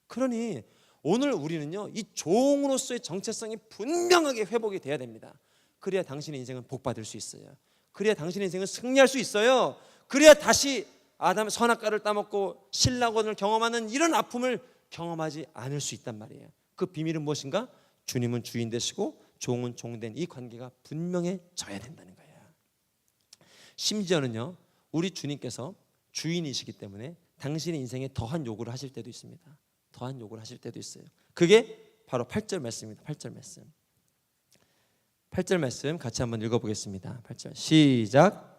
Speaker 1: 그러니 오늘 우리는요, 이 종으로서의 정체성이 분명하게 회복이 돼야 됩니다. 그래야 당신의 인생은 복받을 수 있어요. 그래야 당신의 인생은 승리할 수 있어요. 그래야 다시 아담의 선악과를 따먹고 신라곤을 경험하는 이런 아픔을 경험하지 않을 수 있단 말이에요. 그 비밀은 무엇인가? 주님은 주인 되시고 종은 종된 이 관계가 분명해져야 된다는 거예요. 심지어는요, 우리 주님께서 주인이시기 때문에 당신의 인생에 더한 요구를 하실 때도 있습니다. 더한 요구를 하실 때도 있어요. 그게 바로 8절 말씀입니다. 8절 말씀. 8절 말씀 같이 한번 읽어보겠습니다. 8절 시작.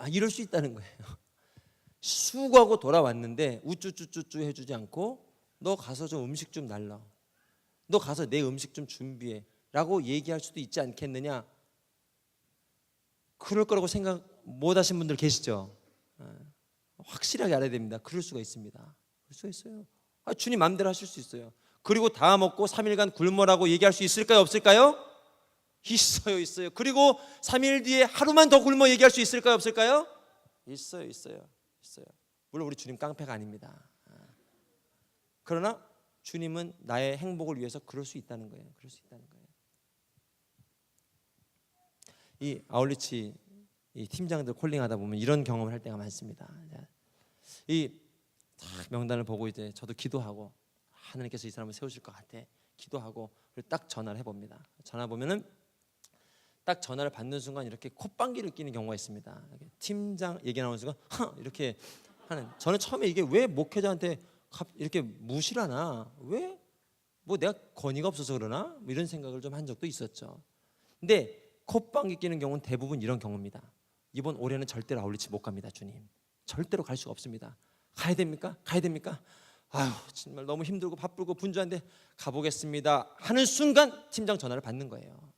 Speaker 1: 이럴 수 있다는 거예요. 수고하고 돌아왔는데 우쭈쭈쭈쭈 해주지 않고 너 가서 좀 음식 좀 날라. 너 가서 내 음식 좀 준비해 라고 얘기할 수도 있지 않겠느냐. 그럴 거라고 생각 못 하신 분들 계시죠? 확실하게 알아야 됩니다. 그럴 수가 있습니다. 그럴 수가 있어요. 주님 마음대로 하실 수 있어요. 그리고 다 먹고 3일간 굶어라고 얘기할 수 있을까요? 없을까요? 있어요. 그리고 3일 뒤에 하루만 더 굶어 얘기할 수 있을까요? 없을까요? 있어요. 물론 우리 주님 깡패가 아닙니다. 그러나 주님은 나의 행복을 위해서 그럴 수 있다는 거예요. 이 아울리치 이 팀장들 콜링하다 보면 이런 경험을 할 때가 많습니다. 이 명단을 보고 이제 저도 기도하고 하나님께서 이 사람을 세우실 것 같아 기도하고 그리고 딱 전화를 해봅니다. 전화 보면은 딱 전화를 받는 순간 이렇게 콧방귀를 뀌는 경우가 있습니다. 팀장 얘기 나오는 순간 이렇게 하는. 저는 처음에 이게 왜 목회자한테 이렇게 무시를 하나? 왜? 뭐 내가 권위가 없어서 그러나? 뭐 이런 생각을 좀 한 적도 있었죠. 근데 콧방귀 뀌는 경우는 대부분 이런 경우입니다. 이번 올해는 절대로 아울리치 못 갑니다. 주님 절대로 갈 수가 없습니다. 가야 됩니까? 아유 정말 너무 힘들고 바쁘고 분주한데 가보겠습니다 하는 순간 팀장 전화를 받는 거예요.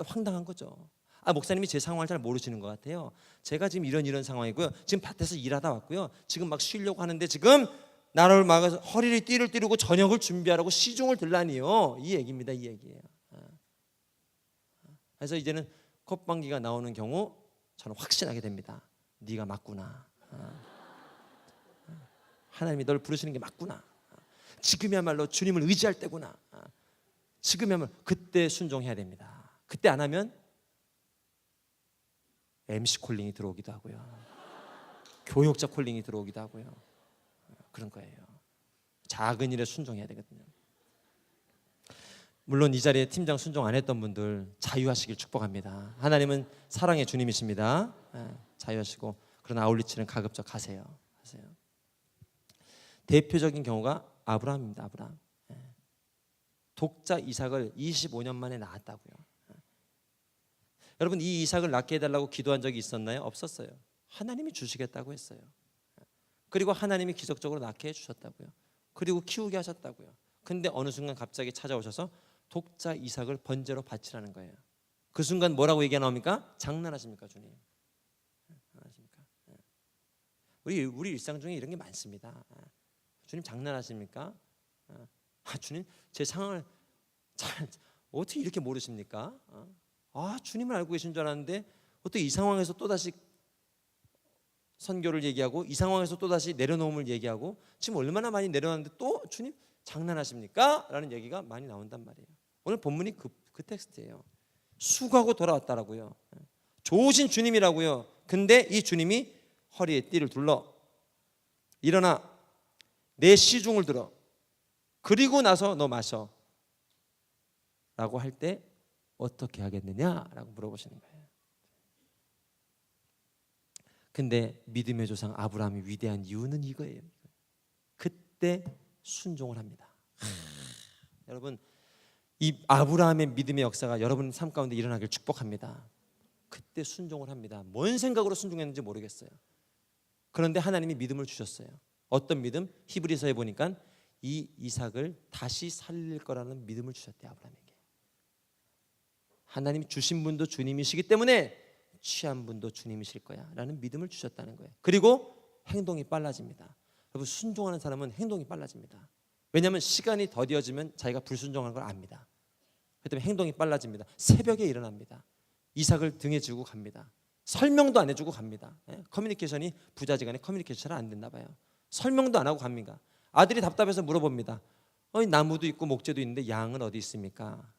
Speaker 1: 황당한 거죠. 목사님이 제 상황을 잘 모르시는 것 같아요. 제가 지금 이런 상황이고요. 지금 밭에서 일하다 왔고요. 지금 막 쉬려고 하는데 지금 나를 막아서 허리를 띠를 띠르고 저녁을 준비하라고 시중을 들라니요. 이 얘기입니다. 이 얘기예요. 그래서 이제는 콧방귀가 나오는 경우 저는 확신하게 됩니다. 네가 맞구나. 하나님이 널 부르시는 게 맞구나. 지금이야말로 주님을 의지할 때구나. 지금이야말로 그때 순종해야 됩니다. 그때 안 하면 MC 콜링이 들어오기도 하고요. 교역자 콜링이 들어오기도 하고요. 그런 거예요. 작은 일에 순종해야 되거든요. 물론 이 자리에 팀장 순종 안 했던 분들 자유하시길 축복합니다. 하나님은 사랑의 주님이십니다. 자유하시고 그러나 아울리치는 가급적 가세요. 대표적인 경우가 아브라함입니다. 아브라함. 독자 이삭을 25년 만에 낳았다고요. 여러분 이 이삭을 낳게 해달라고 기도한 적이 있었나요? 없었어요. 하나님이 주시겠다고 했어요. 그리고 하나님이 기적적으로 낳게 해주셨다고요. 그리고 키우게 하셨다고요. 근데 어느 순간 갑자기 찾아오셔서 독자 이삭을 번제로 바치라는 거예요. 그 순간 뭐라고 얘기가 나옵니까? 장난하십니까 주님? 장난하십니까? 우리 일상 중에 이런 게 많습니다. 주님 장난하십니까? 주님 제 상황을 어떻게 이렇게 모르십니까? 주님을 알고 계신 줄 알았는데 어떻게 이 상황에서 또다시 선교를 얘기하고 이 상황에서 또다시 내려놓음을 얘기하고 지금 얼마나 많이 내려놨는데 또 주님 장난하십니까? 라는 얘기가 많이 나온단 말이에요. 오늘 본문이 그 텍스트예요. 수고하고 돌아왔다라고요. 좋으신 주님이라고요. 근데 이 주님이 허리에 띠를 둘러 일어나 내 시중을 들어 그리고 나서 너 마셔 라고 할 때 어떻게 하겠느냐라고 물어보시는 거예요. 근데 믿음의 조상 아브라함이 위대한 이유는 이거예요. 그때 순종을 합니다. 여러분 이 아브라함의 믿음의 역사가 여러분 삶 가운데 일어나길 축복합니다. 그때 순종을 합니다. 뭔 생각으로 순종했는지 모르겠어요. 그런데 하나님이 믿음을 주셨어요. 어떤 믿음? 히브리서에 보니까 이 이삭을 다시 살릴 거라는 믿음을 주셨대요. 아브라함에게. 하나님이 주신 분도 주님이시기 때문에 취한 분도 주님이실 거야 라는 믿음을 주셨다는 거예요. 그리고 행동이 빨라집니다. 여러분, 순종하는 사람은 행동이 빨라집니다. 왜냐하면 시간이 더디어지면 자기가 불순종하는 걸 압니다. 그렇기 때문에 행동이 빨라집니다. 새벽에 일어납니다. 이삭을 등에 지고 갑니다. 설명도 안 해주고 갑니다. 커뮤니케이션이 부자지간에 커뮤니케이션이 안 됐나 봐요. 설명도 안 하고 갑니다. 아들이 답답해서 물어봅니다. 나무도 있고 목재도 있는데 양은 어디 있습니까?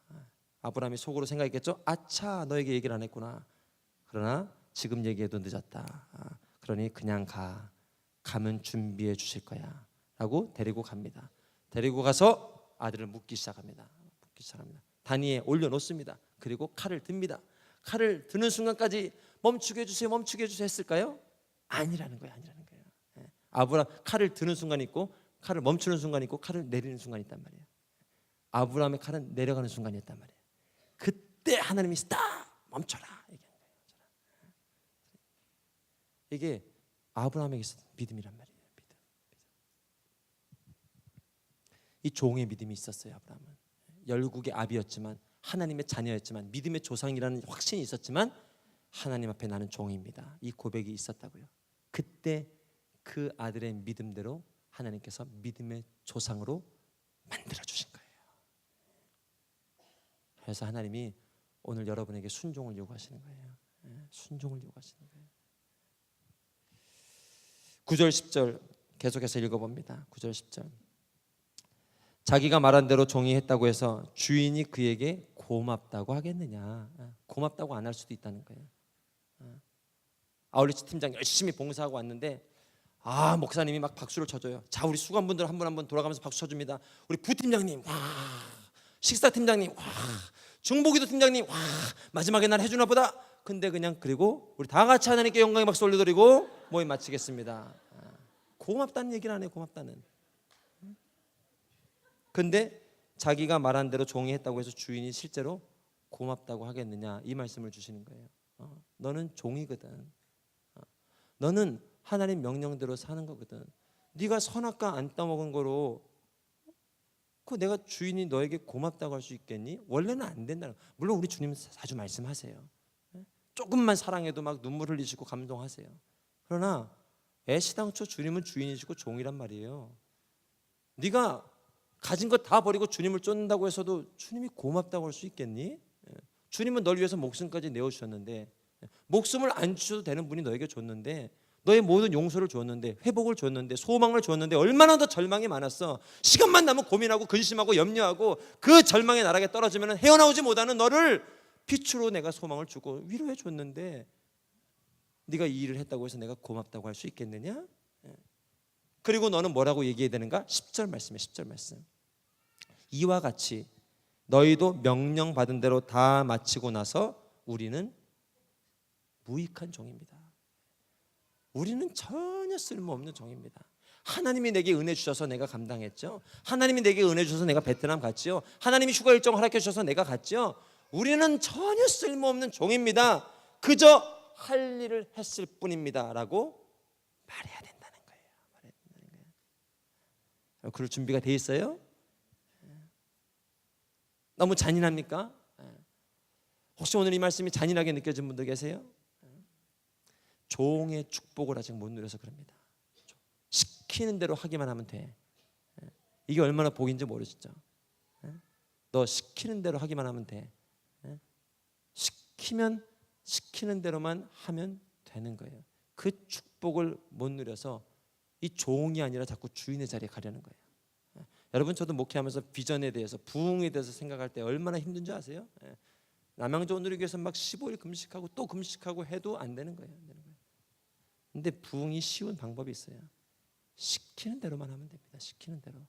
Speaker 1: 아브라함이 속으로 생각했겠죠. 아차, 너에게 얘기를 안 했구나. 그러나 지금 얘기해도 늦었다. 그러니 그냥 가면 준비해 주실 거야 라고 데리고 갑니다. 데리고 가서 아들을 묻기 시작합니다. 단위에 올려놓습니다. 그리고 칼을 듭니다. 칼을 드는 순간까지 멈추게 해주세요 했을까요? 아니라는 거예요. 아브라함, 칼을 드는 순간이 있고 칼을 멈추는 순간이 있고 칼을 내리는 순간이 있단 말이에요. 아브라함의 칼은 내려가는 순간이었단 말이에요. 그때 하나님이 딱 멈춰라 얘기한 거예요. 이게 아브라함에게 있었던 믿음이란 말이에요. 믿음. 이 종의 믿음이 있었어요. 아브라함은 열국의 아비였지만 하나님의 자녀였지만 믿음의 조상이라는 확신이 있었지만 하나님 앞에 나는 종입니다. 이 고백이 있었다고요. 그때 그 아들의 믿음대로 하나님께서 믿음의 조상으로 만들어 주신 거예요. 그래서 하나님이 오늘 여러분에게 순종을 요구하시는 거예요. 순종을 요구하시는 거예요. 9절 10절 계속해서 읽어봅니다. 9절 10절. 자기가 말한 대로 종이 했다고 해서 주인이 그에게 고맙다고 하겠느냐. 고맙다고 안 할 수도 있다는 거예요. 아울리치 팀장 열심히 봉사하고 왔는데 목사님이 막 박수를 쳐줘요. 자, 우리 수감분들 한 분 한 분 돌아가면서 박수 쳐줍니다. 우리 부팀장님, 와, 식사 팀장님, 와, 중보기도 팀장님, 와, 마지막에 날 해주나 보다. 근데 그냥 그리고 우리 다 같이 하나님께 영광의 박수 올려드리고 모임 마치겠습니다. 고맙다는 얘기를 안 해요. 고맙다는. 근데 자기가 말한 대로 종이 했다고 해서 주인이 실제로 고맙다고 하겠느냐, 이 말씀을 주시는 거예요. 너는 종이거든. 너는 하나님 명령대로 사는 거거든. 네가 선악과 안 따먹은 거로 그 내가 주인이 너에게 고맙다고 할 수 있겠니? 원래는 안 된다는 거예요. 물론 우리 주님 자주 말씀하세요. 조금만 사랑해도 막 눈물 흘리시고 감동하세요. 그러나 애시당초 주님은 주인이시고 종이란 말이에요. 네가 가진 것 다 버리고 주님을 쫓는다고 해서도 주님이 고맙다고 할 수 있겠니? 주님은 널 위해서 목숨까지 내어주셨는데, 목숨을 안 주셔도 되는 분이 너에게 줬는데, 너의 모든 용서를 줬는데, 회복을 줬는데, 소망을 줬는데, 얼마나 더 절망이 많았어. 시간만 나면 고민하고 근심하고 염려하고 그 절망의 나락에 떨어지면 헤어나오지 못하는 너를 빛으로 내가 소망을 주고 위로해 줬는데, 네가 이 일을 했다고 해서 내가 고맙다고 할 수 있겠느냐? 그리고 너는 뭐라고 얘기해야 되는가? 10절 말씀이에요. 10절 말씀. 이와 같이 너희도 명령받은 대로 다 마치고 나서 우리는 무익한 종입니다. 우리는 전혀 쓸모없는 종입니다. 하나님이 내게 은혜 주셔서 내가 감당했죠. 하나님이 내게 은혜 주셔서 내가 베트남 갔죠. 하나님이 휴가 일정 허락해 주셔서 내가 갔죠. 우리는 전혀 쓸모없는 종입니다. 그저 할 일을 했을 뿐입니다 라고 말해야 된다는 거예요. 그럴 준비가 돼 있어요? 너무 잔인합니까? 혹시 오늘 이 말씀이 잔인하게 느껴진 분들 계세요? 종의 축복을 아직 못 누려서 그럽니다. 시키는 대로 하기만 하면 돼. 이게 얼마나 복인지 모르시죠? 너 시키는 대로 하기만 하면 돼. 시키는 대로만 하면 되는 거예요. 그 축복을 못 누려서 이 종이 아니라 자꾸 주인의 자리에 가려는 거예요. 여러분, 저도 목회하면서 비전에 대해서, 부흥에 대해서 생각할 때 얼마나 힘든 줄 아세요? 남양주 온누리교회에서 막 15일 금식하고 또 금식하고 해도 안 되는 거예요. 근데 부흥이 쉬운 방법이 있어요. 시키는 대로만 하면 됩니다. 시키는 대로.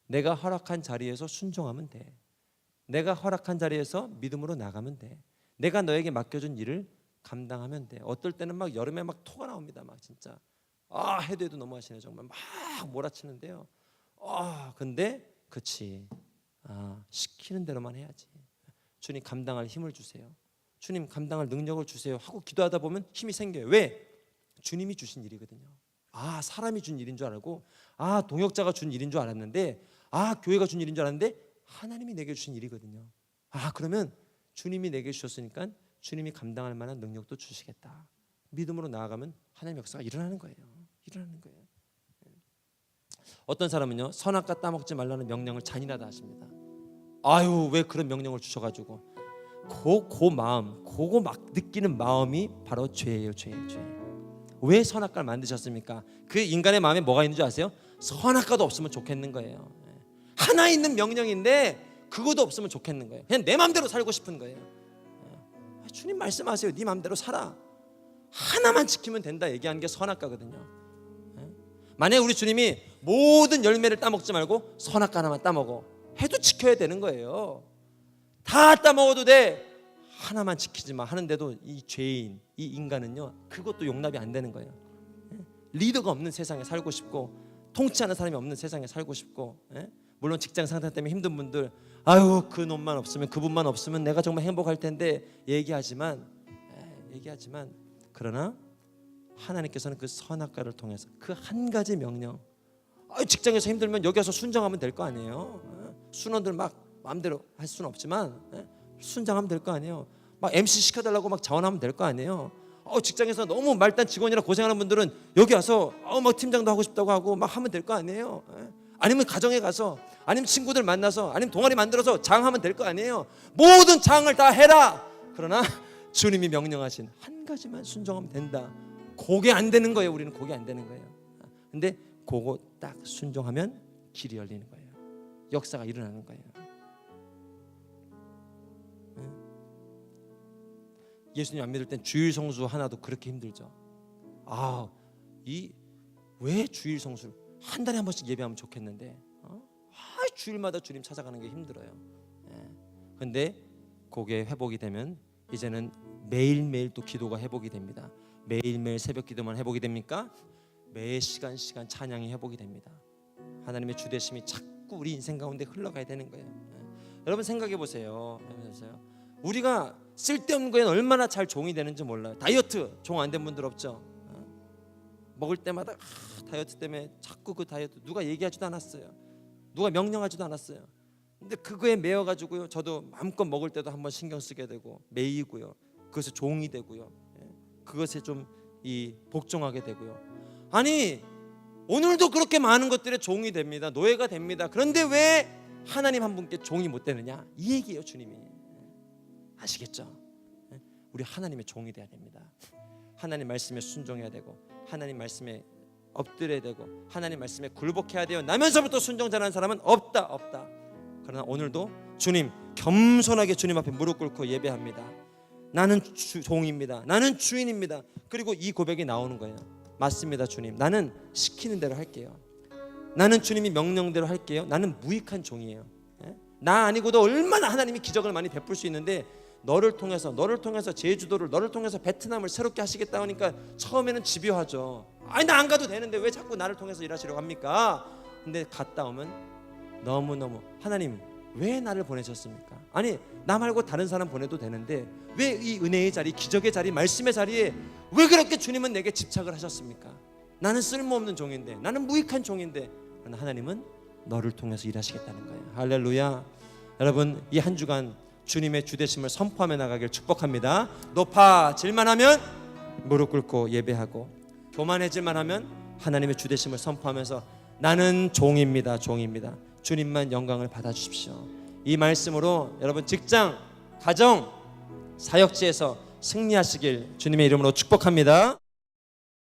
Speaker 1: 내가 허락한 자리에서 순종하면 돼. 내가 허락한 자리에서 믿음으로 나가면 돼. 내가 너에게 맡겨준 일을 감당하면 돼. 어떨 때는 막 여름에 막 토가 나옵니다. 막 진짜 해도 너무 하시네. 정말 막 몰아치는데요. 근데 그치, 시키는 대로만 해야지. 주님 감당할 힘을 주세요. 주님 감당할 능력을 주세요 하고 기도하다 보면 힘이 생겨요. 왜? 주님이 주신 일이거든요. 아, 사람이 준 일인 줄 알고, 아, 동역자가 준 일인 줄 알았는데, 아, 교회가 준 일인 줄 알았는데 하나님이 내게 주신 일이거든요. 아, 그러면 주님이 내게 주셨으니까 주님이 감당할 만한 능력도 주시겠다. 믿음으로 나아가면 하나님의 역사가 일어나는 거예요. 일어나는 거예요. 어떤 사람은요, 선악과 따먹지 말라는 명령을 잔인하다 하십니다. 아유, 왜 그런 명령을 주셔가지고 그 마음, 그거 막 느끼는 마음이 바로 죄예요. 죄예요. 죄. 왜 선악과를 만드셨습니까? 그 인간의 마음에 뭐가 있는 줄 아세요? 선악과도 없으면 좋겠는 거예요. 하나 있는 명령인데 그것도 없으면 좋겠는 거예요. 그냥 내 마음대로 살고 싶은 거예요. 주님 말씀하세요. 네 마음대로 살아. 하나만 지키면 된다 얘기하는 게 선악과거든요. 만약에 우리 주님이 모든 열매를 따먹지 말고 선악과 하나만 따먹어 해도 지켜야 되는 거예요. 다 따먹어도 돼, 하나만 지키지 마 하는데도 이 죄인, 이 인간은요, 그것도 용납이 안 되는 거예요. 리더가 없는 세상에 살고 싶고, 통치하는 사람이 없는 세상에 살고 싶고, 물론 직장 상사 때문에 힘든 분들, 아유, 그 놈만 없으면, 그분만 없으면 내가 정말 행복할 텐데 얘기하지만 그러나 하나님께서는 그 선악과를 통해서 그 한 가지 명령, 직장에서 힘들면 여기 와서 순종하면 될 거 아니에요. 순원들 막 마음대로 할 수는 없지만 순종하면 될 거 아니에요. 막 MC 시켜달라고 막 자원하면 될 거 아니에요. 직장에서 너무 말단 직원이라 고생하는 분들은 여기 와서 막 팀장도 하고 싶다고 하고 막 하면 될 거 아니에요. 아니면 가정에 가서, 아니면 친구들 만나서, 아니면 동아리 만들어서 장하면 될 거 아니에요. 모든 장을 다 해라. 그러나 주님이 명령하신 한 가지만 순종하면 된다. 그게 안 되는 거예요. 우리는 그게 안 되는 거예요. 근데 그거 딱 순종하면 길이 열리는 거예요. 역사가 일어나는 거예요. 예수님 안 믿을 땐 주일 성수 하나도 그렇게 힘들죠. 왜 주일 성수를 한 달에 한 번씩 예배하면 좋겠는데 주일마다 주님 찾아가는 게 힘들어요. 근데 그게 회복이 되면 이제는 매일매일 또 기도가 회복이 됩니다. 매일매일 새벽 기도만 회복이 됩니까? 매 시간 찬양이 회복이 됩니다. 하나님의 주되심이 자꾸 우리 인생 가운데 흘러가야 되는 거예요. 여러분 생각해 보세요. 우리가 쓸데없는 거에는 얼마나 잘 종이 되는지 몰라요. 다이어트 종 안 된 분들 없죠? 먹을 때마다 다이어트 때문에 자꾸 그 다이어트 누가 얘기하지도 않았어요. 누가 명령하지도 않았어요. 근데 그거에 매여가지고요, 저도 마음껏 먹을 때도 한번 신경 쓰게 되고 매이고요, 그것에 종이 되고요, 그것에 좀 복종하게 되고요. 아니, 오늘도 그렇게 많은 것들에 종이 됩니다. 노예가 됩니다. 그런데 왜 하나님 한 분께 종이 못 되느냐, 이 얘기예요. 주님이 아시겠죠? 우리 하나님의 종이 돼야 됩니다. 하나님 말씀에 순종해야 되고, 하나님 말씀에 엎드려야 되고, 하나님 말씀에 굴복해야 돼요. 나면서부터 순종 잘하는 사람은 없다. 그러나 오늘도 주님, 겸손하게 주님 앞에 무릎 꿇고 예배합니다. 나는 종입니다. 나는 주인입니다. 그리고 이 고백이 나오는 거예요. 맞습니다, 주님. 나는 시키는 대로 할게요. 나는 주님이 명령대로 할게요. 나는 무익한 종이에요. 나 아니고도 얼마나 하나님이 기적을 많이 베풀 수 있는데, 너를 통해서 제주도를, 너를 통해서 베트남을 새롭게 하시겠다 하니까 처음에는 집요하죠. 나 안 가도 되는데 왜 자꾸 나를 통해서 일하시려고 합니까? 근데 갔다 오면 너무너무, 하나님 왜 나를 보내셨습니까? 아니, 나 말고 다른 사람 보내도 되는데 왜 이 은혜의 자리, 기적의 자리, 말씀의 자리에 왜 그렇게 주님은 내게 집착을 하셨습니까? 나는 쓸모없는 종인데, 나는 무익한 종인데. 그러나 하나님은 너를 통해서 일하시겠다는 거예요. 할렐루야. 여러분, 이 한 주간 주님의 주되심을 선포하며 나가길 축복합니다. 높아질만 하면 무릎 꿇고 예배하고, 교만해질만 하면 하나님의 주되심을 선포하면서 나는 종입니다. 주님만 영광을 받아주십시오. 이 말씀으로 여러분 직장, 가정, 사역지에서 승리하시길 주님의 이름으로 축복합니다.